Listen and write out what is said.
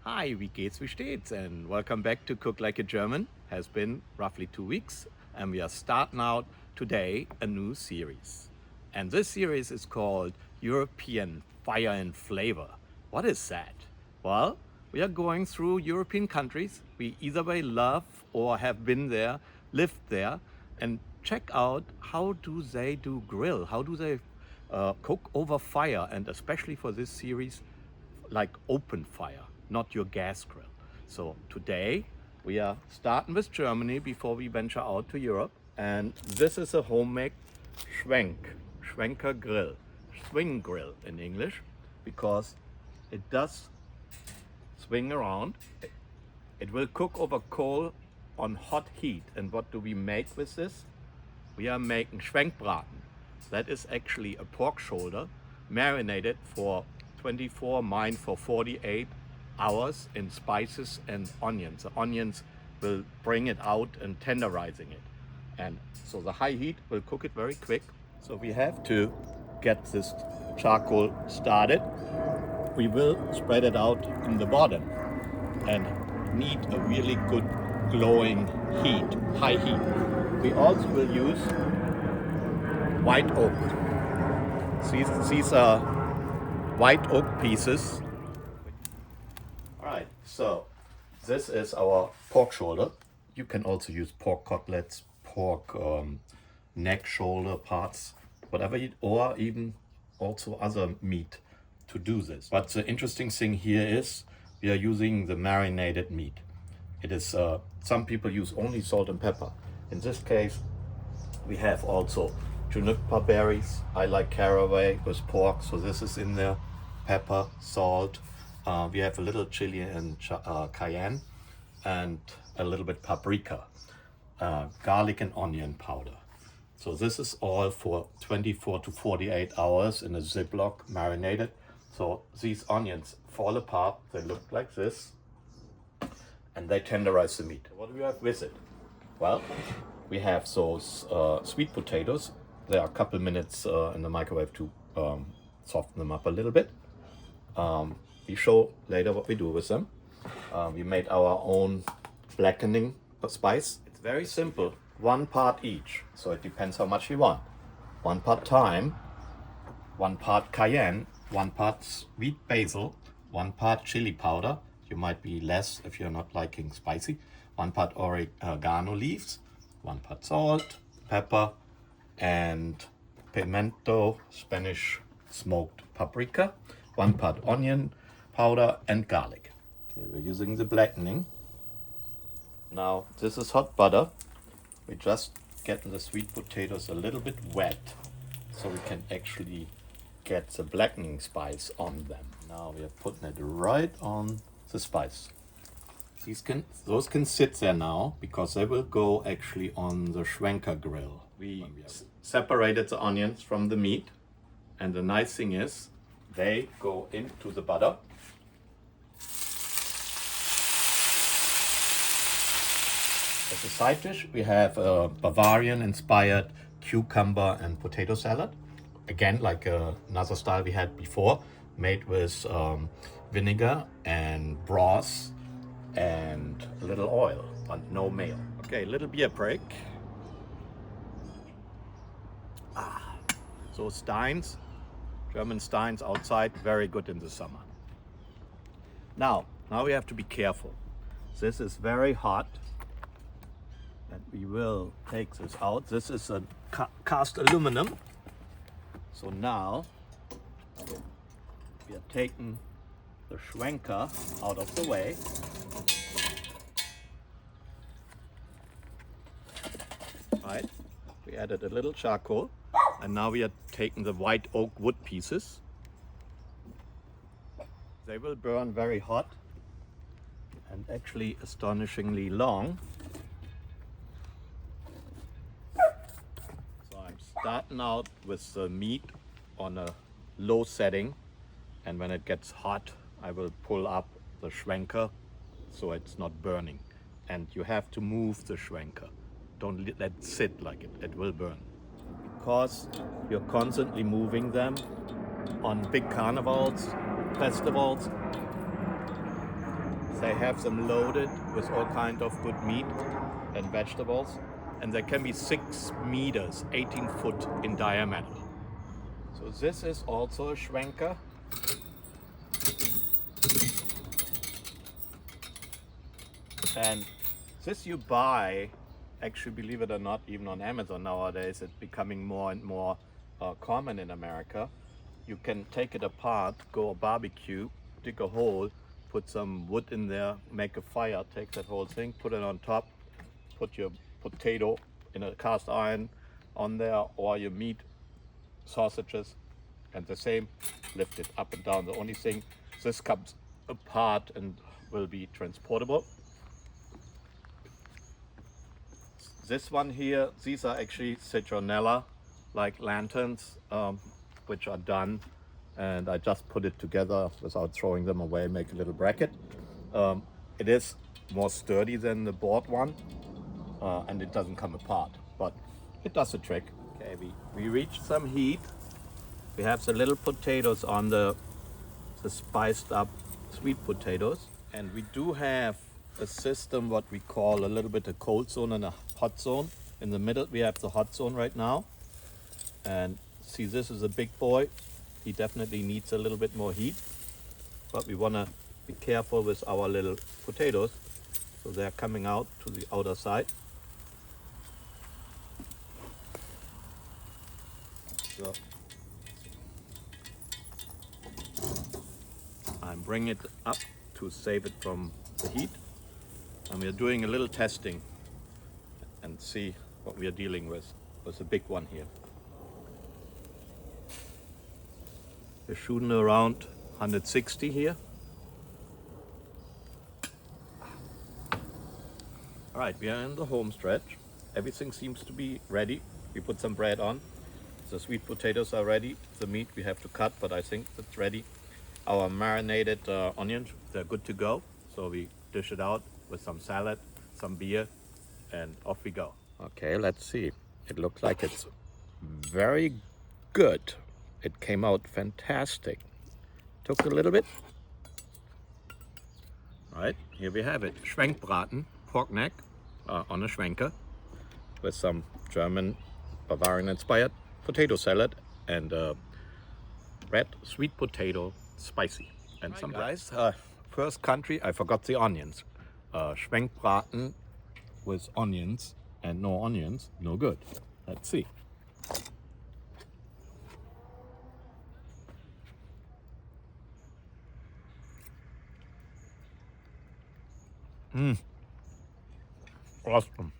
Hi, wie geht's, wie steht's? And welcome back to Cook Like a German. Has been roughly 2 weeks, and we are starting out today a new series. And this series is called European Fire and Flavor. What is that? Well, we are going through European countries we either way love or have been there, lived there, and check out how do they do grill, how do they cook over fire, and especially for this series, like open fire, not your gas grill. So today we are starting with Germany before we venture out to Europe. And this is a homemade Schwenker grill, swing grill in English, because it does swing around. It will cook over coal on hot heat. And what do we make with this? We are making Schwenkbraten. That is actually a pork shoulder marinated for 24, mine for 48 hours in spices and onions. The onions will bring it out and tenderizing it. And so the high heat will cook it very quick. So we have to get this charcoal started. We will spread it out in the bottom and need a really good glowing heat, high heat. We also will use white oak. These are white oak pieces. All right, so this is our pork shoulder. You can also use pork cutlets, pork neck, shoulder parts, whatever you, or even also other meat to do this. But the interesting thing here is we are using the marinated meat. It is some people use only salt and pepper. In this case, we have also juniper berries. I like caraway with pork, so this is in there. Pepper, salt. We have a little chili and cayenne, and a little bit paprika, garlic and onion powder. So this is all for 24 to 48 hours in a Ziploc marinated. So these onions fall apart. They look like this, and they tenderize the meat. What do we have with it? Well, we have those sweet potatoes. They are a couple minutes in the microwave to soften them up a little bit. We show later what we do with them. We made our own blackening spice. It's very simple, 1 part each. So it depends how much you want. 1 part thyme, 1 part cayenne, 1 part sweet basil, 1 part chili powder. You might be less if you're not liking spicy. 1 part oregano leaves, 1 part salt, pepper, and pimento, Spanish smoked paprika, 1 part onion powder, and garlic. Okay, we're using the blackening. Now this is hot butter. We just getting the sweet potatoes a little bit wet so we can actually get the blackening spice on them. Now we are putting it right on the spice. Those can sit there now because they will go actually on the Schwenker grill. We separated the onions from the meat, and the nice thing is they go into the butter. As a side dish, we have a Bavarian-inspired cucumber and potato salad. Again, like another style we had before, made with vinegar and broth and a little oil, but no mayo. Okay, little beer break. So Steins, German Steins outside, very good in the summer. Now we have to be careful. This is very hot, and we will take this out. This is a cast aluminum. So now we are taking the Schwenker out of the way. Right, we added a little charcoal, and now we are taking the white oak wood pieces. They will burn very hot and actually astonishingly long. So I'm starting out with the meat on a low setting, and when it gets hot I will pull up the Schwenker so it's not burning. And you have to move the Schwenker. Don't let it sit like it. It will burn. Because you're constantly moving them on big carnivals, festivals, They have them loaded with all kind of good meat and vegetables. And they can be 6 meters, 18 foot in diameter. So this is also a Schwenker. And this you buy, actually, believe it or not, even on Amazon nowadays, it's becoming more and more common in America. You can take it apart, go a barbecue, dig a hole, put some wood in there, make a fire, take that whole thing, put it on top, put your potato in a cast iron on there, or your meat, sausages, and the same, lift it up and down. The only thing, this comes apart and will be transportable. This one here, these are actually citronella, like lanterns, which are done. And I just put it together without throwing them away, make a little bracket. It is more sturdy than the board one, and it doesn't come apart, but it does the trick. Okay, we reached some heat. We have the little potatoes on the spiced up sweet potatoes. And we do have a system, what we call a little bit a cold zone and a hot zone. In the middle, we have the hot zone right now. And see, this is a big boy. He definitely needs a little bit more heat, but we want to be careful with our little potatoes. So they're coming out to the outer side. So I'm bringing it up to save it from the heat. And we're doing a little testing and see what we are dealing with a big one here. We're shooting around 160 here. All right, we are in the home stretch. Everything seems to be ready. We put some bread on. The sweet potatoes are ready. The meat we have to cut, but I think it's ready. Our marinated onions, they're good to go. So we dish it out with some salad, some beer, and off we go. Okay, let's see. It looks like it's very good. It came out fantastic. Took a little bit. All right, here we have it. Schwenkbraten, pork neck on a Schwenker with some German Bavarian-inspired potato salad and red sweet potato spicy. And some rice. First country, I forgot the onions. Schwenkbraten with onions and no onions, no good. Let's see. Awesome.